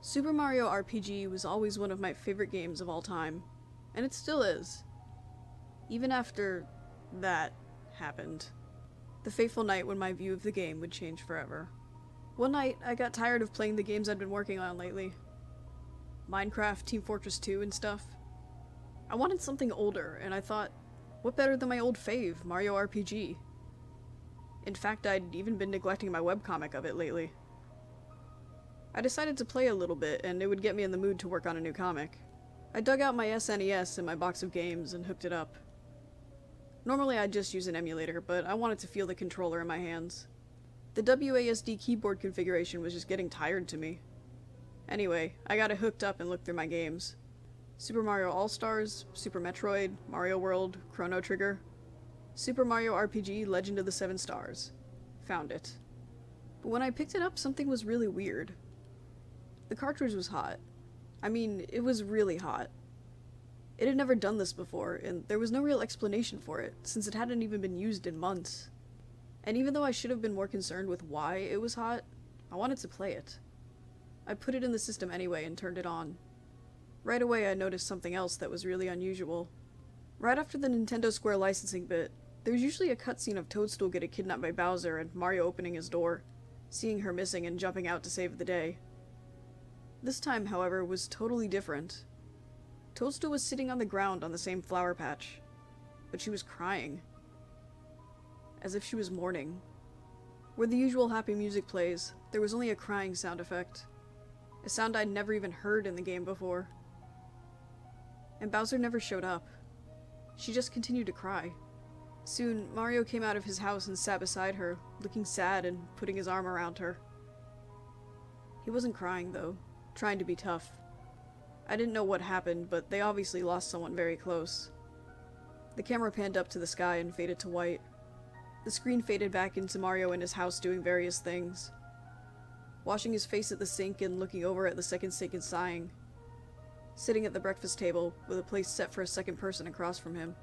Super Mario RPG was always one of my favorite games of all time, and it still is. Even after that happened. The fateful night when my view of the game would change forever. One night, I got tired of playing the games I'd been working on lately. Minecraft, Team Fortress 2 and stuff. I wanted something older, and I thought, what better than my old fave, Mario RPG? In fact, I'd even been neglecting my webcomic of it lately. I decided to play a little bit, and it would get me in the mood to work on a new comic. I dug out my SNES and my box of games and hooked it up. Normally I'd just use an emulator, but I wanted to feel the controller in my hands. The WASD keyboard configuration was just getting tired to me. Anyway, I got it hooked up and looked through my games. Super Mario All-Stars, Super Metroid, Mario World, Chrono Trigger. Super Mario RPG Legend of the Seven Stars. Found it. But when I picked it up, something was really weird. The cartridge was hot. I mean, it was really hot. It had never done this before, and there was no real explanation for it, since it hadn't even been used in months. And even though I should have been more concerned with why it was hot, I wanted to play it. I put it in the system anyway and turned it on. Right away I noticed something else that was really unusual. Right after the Nintendo Square licensing bit, there's usually a cutscene of Toadstool getting kidnapped by Bowser and Mario opening his door, seeing her missing and jumping out to save the day. This time, however, was totally different. Toadstool was sitting on the ground on the same flower patch, but she was crying. As if she was mourning. Where the usual happy music plays, there was only a crying sound effect. A sound I'd never even heard in the game before. And Bowser never showed up. She just continued to cry. Soon, Mario came out of his house and sat beside her, looking sad and putting his arm around her. He wasn't crying, though, trying to be tough. I didn't know what happened, but they obviously lost someone very close. The camera panned up to the sky and faded to white. The screen faded back into Mario in his house doing various things. Washing his face at the sink and looking over at the second sink and sighing. Sitting at the breakfast table, with a place set for a second person across from him.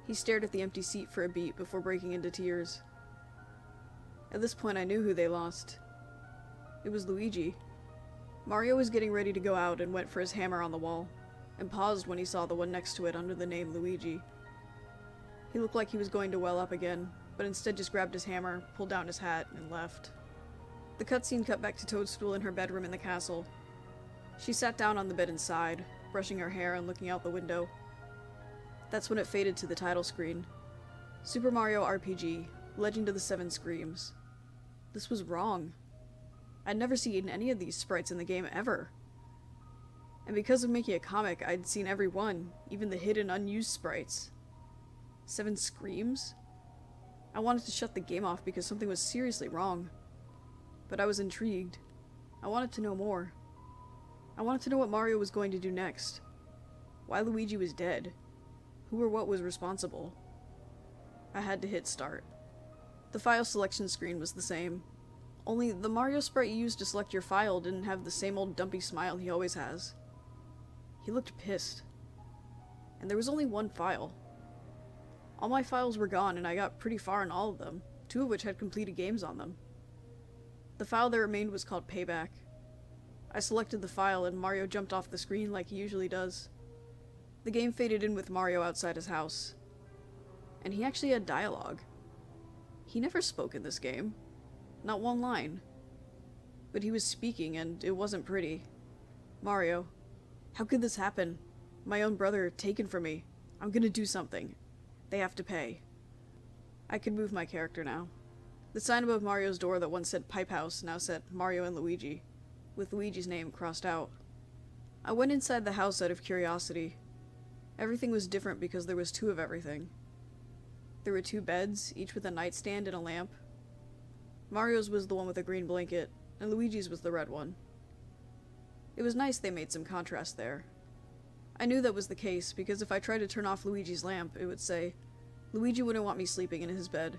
He stared at the empty seat for a beat before breaking into tears. At this point I knew who they lost. It was Luigi. Mario was getting ready to go out and went for his hammer on the wall, and paused when he saw the one next to it under the name Luigi. He looked like he was going to well up again, but instead just grabbed his hammer, pulled down his hat, and left. The cutscene cut back to Toadstool in her bedroom in the castle. She sat down on the bed and sighed, brushing her hair and looking out the window. That's when it faded to the title screen. Super Mario RPG, Legend of the Seven Screams. This was wrong. I'd never seen any of these sprites in the game ever. And because of making a comic, I'd seen every one, even the hidden, unused sprites. Seven Screams? I wanted to shut the game off because something was seriously wrong. But I was intrigued. I wanted to know more. I wanted to know what Mario was going to do next. Why Luigi was dead. Who or what was responsible. I had to hit start. The file selection screen was the same. Only the Mario sprite you used to select your file didn't have the same old dumpy smile he always has. He looked pissed. And there was only one file. All my files were gone and I got pretty far in all of them, 2 of which had completed games on them. The file that remained was called Payback. I selected the file and Mario jumped off the screen like he usually does. The game faded in with Mario outside his house. And he actually had dialogue. He never spoke in this game. Not one line. But he was speaking, and it wasn't pretty. Mario, how could this happen? My own brother taken from me. I'm gonna do something. They have to pay. I could move my character now. The sign above Mario's door that once said Pipe House now said Mario and Luigi, with Luigi's name crossed out. I went inside the house out of curiosity. Everything was different because there was 2 of everything. There were 2 beds, each with a nightstand and a lamp. Mario's was the one with a green blanket, and Luigi's was the red one. It was nice they made some contrast there. I knew that was the case, because if I tried to turn off Luigi's lamp, it would say, Luigi wouldn't want me sleeping in his bed.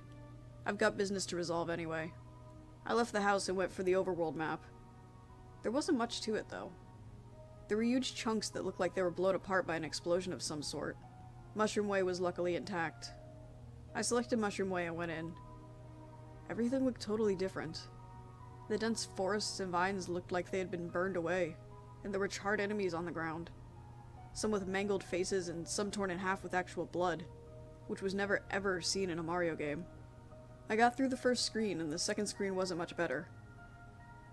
I've got business to resolve anyway. I left the house and went for the overworld map. There wasn't much to it, though. There were huge chunks that looked like they were blown apart by an explosion of some sort. Mushroom Way was luckily intact. I selected Mushroom Way and went in. Everything looked totally different. The dense forests and vines looked like they had been burned away, and there were charred enemies on the ground. Some with mangled faces and some torn in half with actual blood, which was never ever seen in a Mario game. I got through the first screen, and the second screen wasn't much better.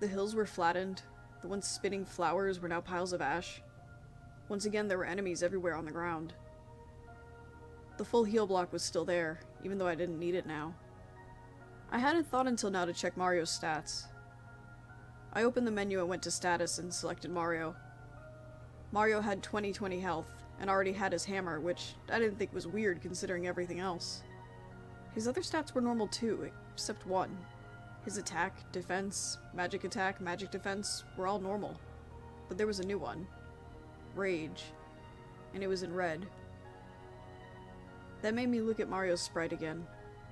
The hills were flattened, the once spinning flowers were now piles of ash. Once again, there were enemies everywhere on the ground. The full heal block was still there, even though I didn't need it now. I hadn't thought until now to check Mario's stats. I opened the menu and went to status and selected Mario. Mario had 20/20 health, and already had his hammer, which I didn't think was weird considering everything else. His other stats were normal too, except one. His attack, defense, magic defense were all normal. But there was a new one. Rage. And it was in red. That made me look at Mario's sprite again,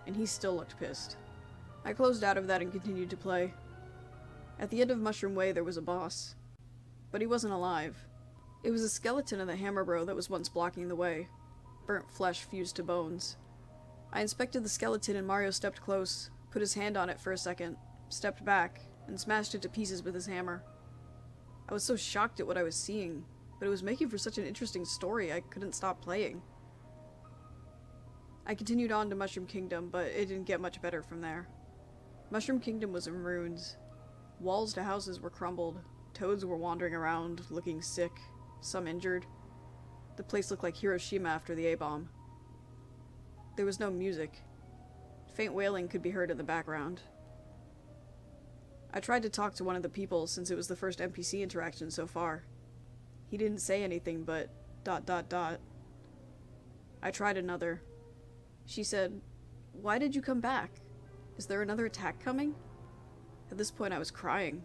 and he still looked pissed. I closed out of that and continued to play. At the end of Mushroom Way there was a boss. But he wasn't alive. It was a skeleton of the Hammer Bro that was once blocking the way. Burnt flesh fused to bones. I inspected the skeleton and Mario stepped close, put his hand on it for a second, stepped back, and smashed it to pieces with his hammer. I was so shocked at what I was seeing, but it was making for such an interesting story I couldn't stop playing. I continued on to Mushroom Kingdom, but it didn't get much better from there. Mushroom Kingdom was in ruins. Walls to houses were crumbled, toads were wandering around, looking sick, some injured. The place looked like Hiroshima after the A-bomb. There was no music. Faint wailing could be heard in the background. I tried to talk to one of the people since it was the first NPC interaction so far. He didn't say anything but ... I tried another. She said, "Why did you come back? Is there another attack coming?" At this point I was crying.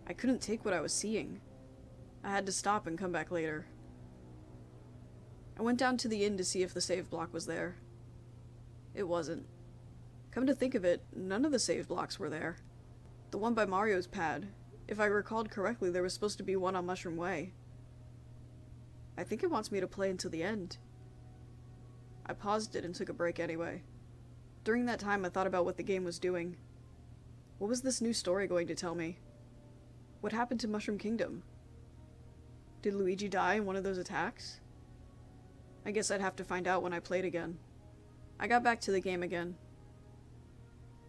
I couldn't take what I was seeing. I had to stop and come back later. I went down to the inn to see if the save block was there. It wasn't. Come to think of it, none of the save blocks were there. The one by Mario's pad. If I recalled correctly, there was supposed to be one on Mushroom Way. I think it wants me to play until the end. I paused it and took a break anyway. During that time, I thought about what the game was doing. What was this new story going to tell me? What happened to Mushroom Kingdom? Did Luigi die in one of those attacks? I guess I'd have to find out when I played again. I got back to the game again.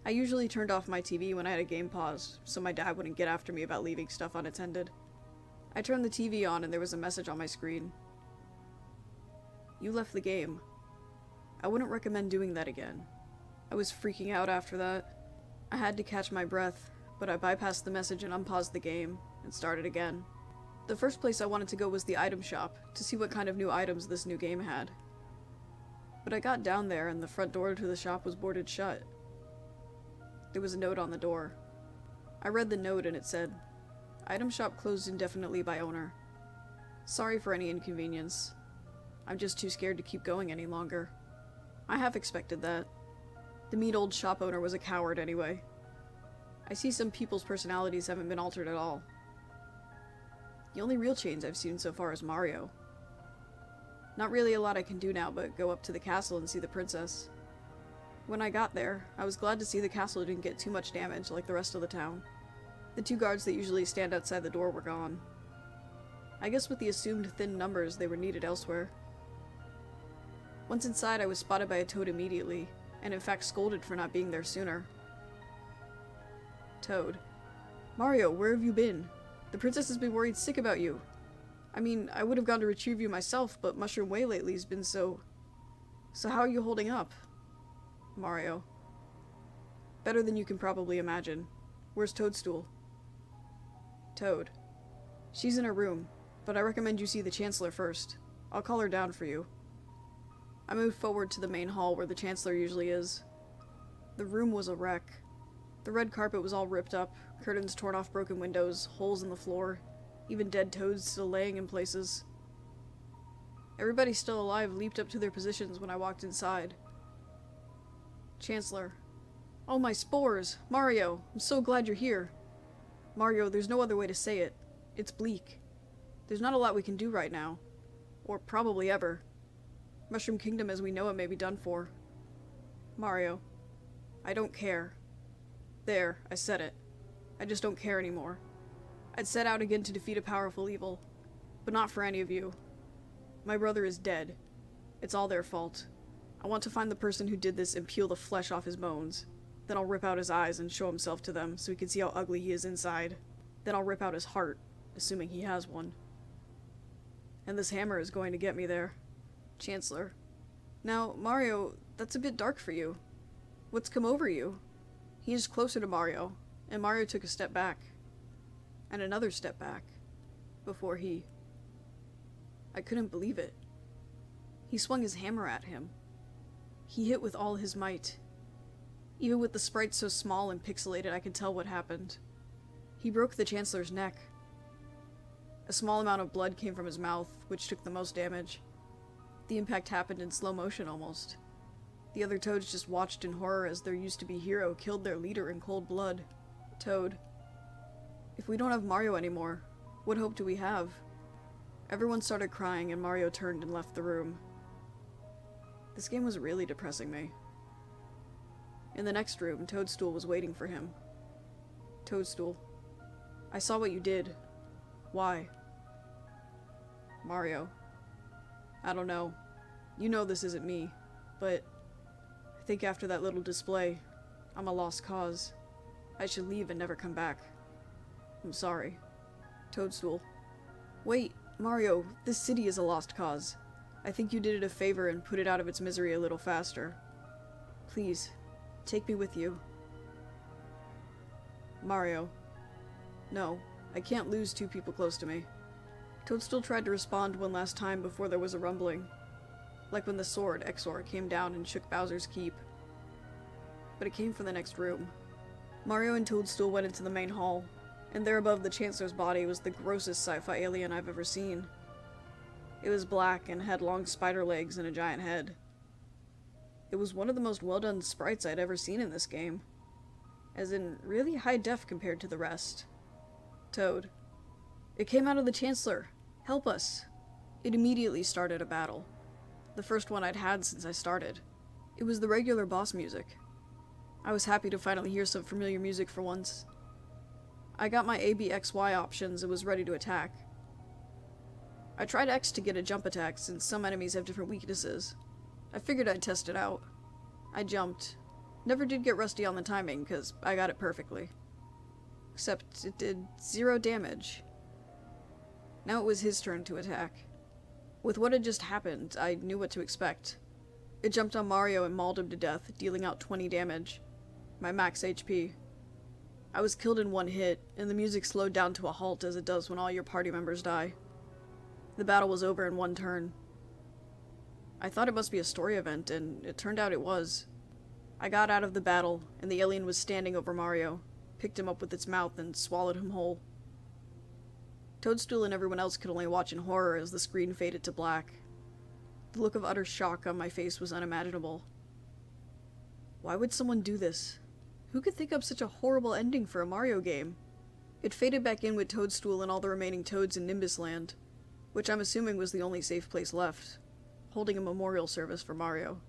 I usually turned off my TV when I had a game pause, so my dad wouldn't get after me about leaving stuff unattended. I turned the TV on and there was a message on my screen. "You left the game. I wouldn't recommend doing that again." I was freaking out after that. I had to catch my breath, but I bypassed the message and unpaused the game, and started again. The first place I wanted to go was the item shop, to see what kind of new items this new game had. But I got down there and the front door to the shop was boarded shut. There was a note on the door. I read the note and it said, "Item shop closed indefinitely by owner. Sorry for any inconvenience. I'm just too scared to keep going any longer." I half expected that. The mean old shop owner was a coward anyway. I see some people's personalities haven't been altered at all. The only real change I've seen so far is Mario. Not really a lot I can do now but go up to the castle and see the princess. When I got there, I was glad to see the castle didn't get too much damage like the rest of the town. The 2 guards that usually stand outside the door were gone. I guess with the assumed thin numbers, they were needed elsewhere. Once inside, I was spotted by a Toad immediately, and in fact scolded for not being there sooner. Toad. "Mario, where have you been? The princess has been worried sick about you. I mean, I would have gone to retrieve you myself, but Mushroom Way lately has been so how are you holding up?" Mario. "Better than you can probably imagine. Where's Toadstool?" Toad. "She's in her room, but I recommend you see the Chancellor first. I'll call her down for you." I moved forward to the main hall where the Chancellor usually is. The room was a wreck. The red carpet was all ripped up, curtains torn off broken windows, holes in the floor, even dead toads still laying in places. Everybody still alive leaped up to their positions when I walked inside. Chancellor. "Oh, my spores! Mario, I'm so glad you're here. Mario, there's no other way to say it. It's bleak. There's not a lot we can do right now. Or probably ever. Mushroom Kingdom as we know it may be done for." Mario. "I don't care. There, I said it. I just don't care anymore. I'd set out again to defeat a powerful evil, but not for any of you. My brother is dead. It's all their fault. I want to find the person who did this and peel the flesh off his bones. Then I'll rip out his eyes and show himself to them so he can see how ugly he is inside. Then I'll rip out his heart, assuming he has one. And this hammer is going to get me there. Chancellor. Now, Mario, that's a bit dark for you. What's come over you? He is closer to Mario, and Mario took a step back. And another step back. Before he... I couldn't believe it. He swung his hammer at him. He hit with all his might. Even with the sprite so small and pixelated, I could tell what happened. He broke the Chancellor's neck. A small amount of blood came from his mouth, which took the most damage. The impact happened in slow motion almost. The other Toads just watched in horror as their used-to-be hero killed their leader in cold blood. Toad. If we don't have Mario anymore, what hope do we have? Everyone started crying and Mario turned and left the room. This game was really depressing me. In the next room, Toadstool was waiting for him. Toadstool. I saw what you did. Why? Mario. I don't know. You know this isn't me, but I think after that little display, I'm a lost cause. I should leave and never come back. I'm sorry. Toadstool. Wait, Mario, this city is a lost cause. I think you did it a favor and put it out of its misery a little faster. Please, take me with you. Mario. No, I can't lose two people close to me. Toadstool tried to respond one last time before there was a rumbling. Like when the sword, Exor, came down and shook Bowser's keep. But it came from the next room. Mario and Toadstool went into the main hall, and there above the Chancellor's body was the grossest sci-fi alien I've ever seen. It was black and had long spider legs and a giant head. It was one of the most well-done sprites I'd ever seen in this game. As in, really high def compared to the rest. Toad. It came out of the Chancellor. Help us. It immediately started a battle. The first one I'd had since I started. It was the regular boss music. I was happy to finally hear some familiar music for once. I got my ABXY options and was ready to attack. I tried X to get a jump attack since some enemies have different weaknesses. I figured I'd test it out. I jumped. Never did get rusty on the timing because I got it perfectly. Except it did 0 damage. Now it was his turn to attack. With what had just happened, I knew what to expect. It jumped on Mario and mauled him to death, dealing out 20 damage. My max HP. I was killed in one hit, and the music slowed down to a halt as it does when all your party members die. The battle was over in one turn. I thought it must be a story event, and it turned out it was. I got out of the battle, and the alien was standing over Mario, picked him up with its mouth, and swallowed him whole. Toadstool and everyone else could only watch in horror as the screen faded to black. The look of utter shock on my face was unimaginable. Why would someone do this? Who could think up such a horrible ending for a Mario game? It faded back in with Toadstool and all the remaining Toads in Nimbus Land, which I'm assuming was the only safe place left, holding a memorial service for Mario.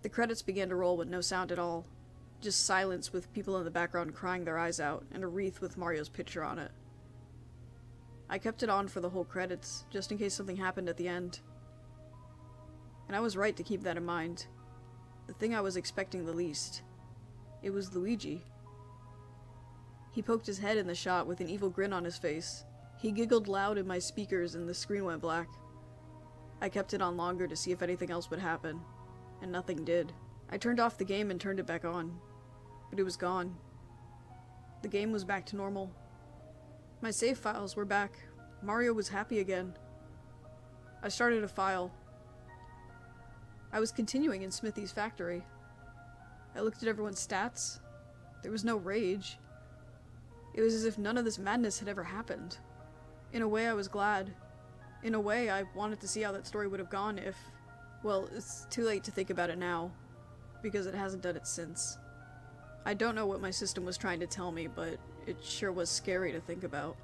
The credits began to roll with no sound at all, just silence with people in the background crying their eyes out and a wreath with Mario's picture on it. I kept it on for the whole credits, just in case something happened at the end. And I was right to keep that in mind. The thing I was expecting the least. It was Luigi. He poked his head in the shot with an evil grin on his face. He giggled loud in my speakers and the screen went black. I kept it on longer to see if anything else would happen, and nothing did. I turned off the game and turned it back on, but it was gone. The game was back to normal. My save files were back. Mario was happy again. I started a file. I was continuing in Smithy's factory. I looked at everyone's stats. There was no rage. It was as if none of this madness had ever happened. In a way, I was glad. In a way, I wanted to see how that story would have gone if... Well, it's too late to think about it now, because it hasn't done it since. I don't know what my system was trying to tell me, but it sure was scary to think about.